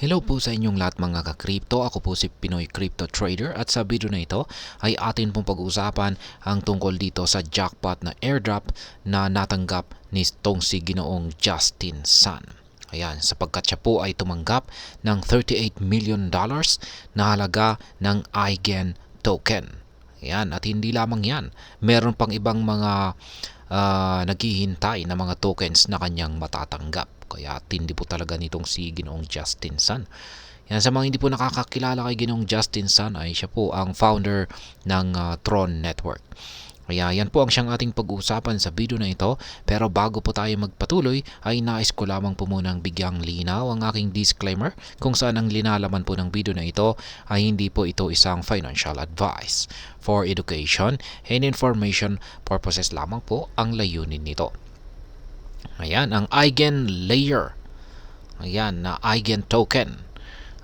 Hello po sa inyong lahat mga ka-crypto. Ako po si Pinoy Crypto Trader at sa video na ito ay atin pong pag-uusapan ang tungkol dito sa jackpot na airdrop na natanggap ni itong si Ginoong Justin Sun. Ayan, sapagkat siya po ay tumanggap ng $38 million na halaga ng Eigen token. Ayan, at hindi lamang yan. Meron pang ibang mga naghihintay na mga tokens na kanyang matatanggap. Kaya tindi po talaga nitong si Ginoong Justin Sun. Yan, sa mga hindi po nakakakilala kay Ginoong Justin Sun ay siya po ang founder ng Tron Network. Kaya yan po ang siyang ating pag-uusapan sa video na ito. Pero bago po tayo magpatuloy ay nais ko lamang po munang bigyang linaw ang aking disclaimer kung saan ang linalaman po ng video na ito ay hindi po ito isang financial advice. For education and information purposes lamang po ang layunin nito. Ayan, ang Eigen Layer. Ayan, na Eigen token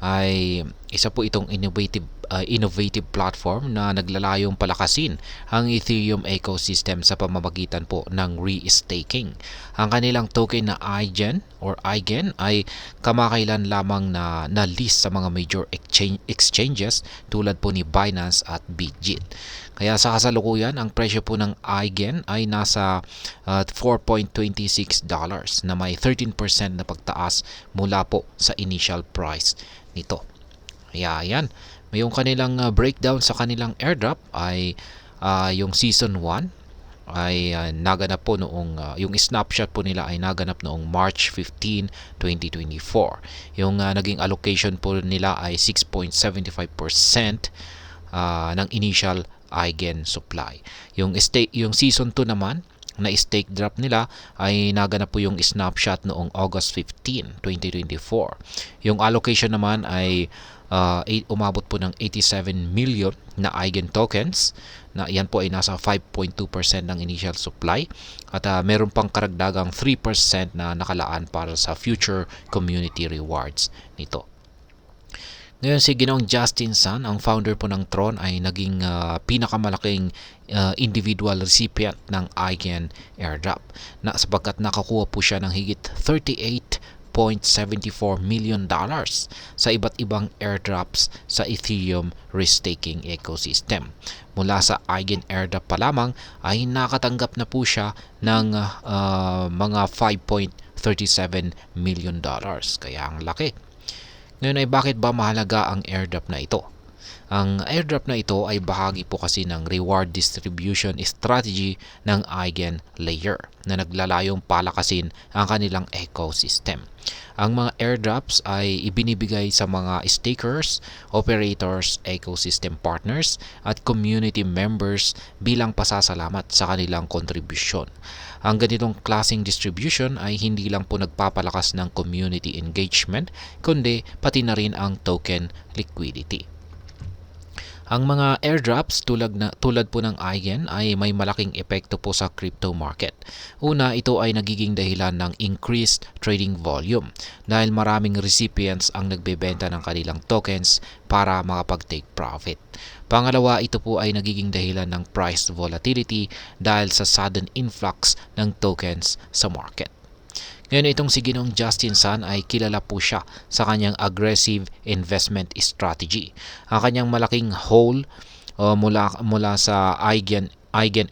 ay isa po itong innovative platform na naglalayong palakasin ang Ethereum ecosystem sa pamamagitan po ng re-staking. Ang kanilang token na Eigen ay kamakailan lamang na list sa mga major exchanges tulad po ni Binance at Bitget. Kaya sa kasalukuyan, ang presyo po ng Eigen ay nasa $4.26 na may 13% na pagtaas mula po sa initial price nito. Kaya yan, yung kanilang breakdown sa kanilang airdrop ay yung season 1 ay naganap po noong yung snapshot po nila ay naganap noong March 15, 2024. Yung naging allocation po nila ay 6.75% ng initial Eigen supply. Yung season 2 naman na stake drop nila ay naganap po yung snapshot noong August 15, 2024. Yung allocation naman ay umabot po ng 87 million na Eigen tokens na yan po ay nasa 5.2% ng initial supply at meron pang karagdagang 3% na nakalaan para sa future community rewards nito. Ngayon si Ginoong Justin Sun, ang founder po ng Tron, ay naging pinakamalaking individual recipient ng Eigen airdrop na sapagkat nakakuha po siya ng higit $38.74 million sa iba't ibang airdrops sa Ethereum restaking ecosystem. Mula sa Eigen airdrop pa lamang ay nakatanggap na po siya ng mga $5.37 million. Kaya ang laki. Ngayon ay bakit ba mahalaga ang airdrop na ito? Ang airdrop na ito ay bahagi po kasi ng reward distribution strategy ng Eigen Layer na naglalayong palakasin ang kanilang ecosystem. Ang mga airdrops ay ibinibigay sa mga stakers, operators, ecosystem partners at community members bilang pasasalamat sa kanilang kontribusyon. Ang ganitong klaseng distribution ay hindi lang po nagpapalakas ng community engagement, kundi pati na rin ang token liquidity. Ang mga airdrops tulad po ng Eigen ay may malaking epekto po sa crypto market. Una, ito ay nagiging dahilan ng increased trading volume dahil maraming recipients ang nagbebenta ng kanilang tokens para makapag-take profit. Pangalawa, ito po ay nagiging dahilan ng price volatility dahil sa sudden influx ng tokens sa market. Ngayon itong si Ginoong Justin Sun ay kilala po siya sa kanyang aggressive investment strategy. Ang kanyang malaking haul mula sa Eigen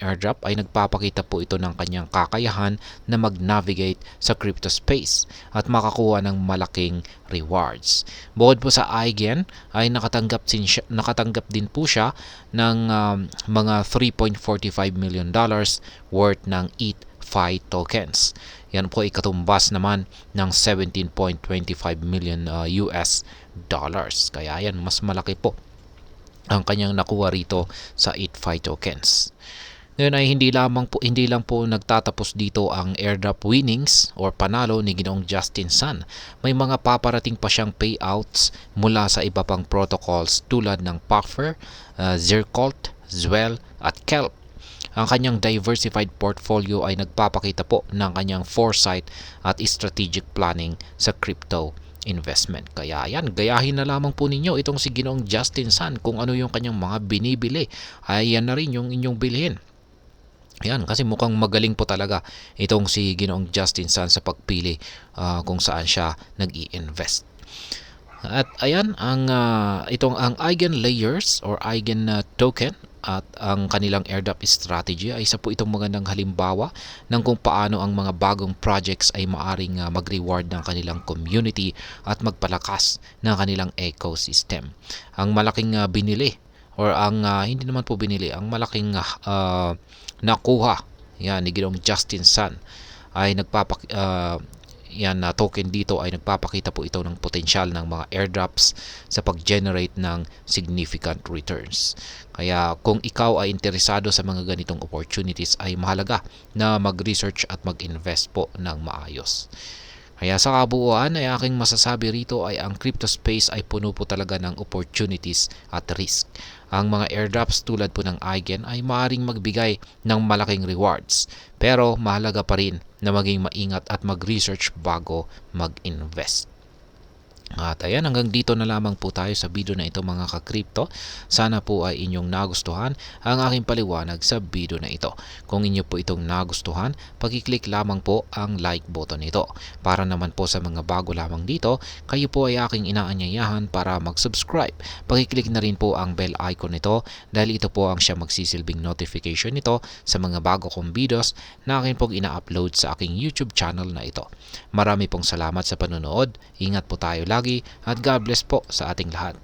airdrop ay nagpapakita po ito ng kanyang kakayahan na mag-navigate sa crypto space at makakuha ng malaking rewards. Bukod po sa Eigen ay nakatanggap din po siya ng mga $3.45 million worth ng ETH tokens. Yan po ay katumbas naman ng 17.25 million US dollars. Kaya yan, mas malaki po ang kanyang nakuha rito sa ETH tokens. Ngayon ay hindi lang po nagtatapos dito ang airdrop winnings or panalo ni Ginoong Justin Sun. May mga paparating pa siyang payouts mula sa iba pang protocols tulad ng Puffer, Zircult, Zwell at Kelp. Ang kanyang diversified portfolio ay nagpapakita po ng kanyang foresight at strategic planning sa crypto investment. Kaya yan, gayahin na lamang po ninyo itong si Ginoong Justin Sun kung ano yung kanyang mga binibili. Ay yan na rin yung inyong bilhin. Yan, kasi mukhang magaling po talaga itong si Ginoong Justin Sun sa pagpili kung saan siya nag-i-invest. At ayan itong ang eigen layers or eigen token at ang kanilang airdrop strategy ay isa po itong magandang halimbawa ng kung paano ang mga bagong projects ay maaring mag-reward ng kanilang community at magpalakas ng kanilang ecosystem. Ang malaking binili or ang hindi naman po binili, ang malaking nakuha yan ni Ginoong Justin Sun ay yan na token dito ay nagpapakita po ito ng potensyal ng mga airdrops sa pag-generate ng significant returns. Kaya kung ikaw ay interesado sa mga ganitong opportunities ay mahalaga na mag-research at mag-invest po ng maayos. Kaya sa kabuuan ay aking masasabi rito ay ang crypto space ay puno po talaga ng opportunities at risk. Ang mga airdrops tulad po ng Eigen ay maaaring magbigay ng malaking rewards, pero mahalaga pa rin na maging maingat at mag-research bago mag-invest. At ayan, hanggang dito na lamang po tayo sa video na ito mga ka-crypto. Sana po ay inyong nagustuhan ang aking paliwanag sa video na ito. Kung inyo po itong nagustuhan, pag-click lamang po ang like button nito. Para naman po sa mga bago lamang dito, kayo po ay aking inaanyayahan para mag-subscribe. Pag-click na rin po ang bell icon nito dahil ito po ang siya magsisilbing notification nito sa mga bago kong videos na akin pong ina-upload sa aking YouTube channel na ito. Marami pong salamat sa panonood. Ingat po tayo lagi at God bless po sa ating lahat.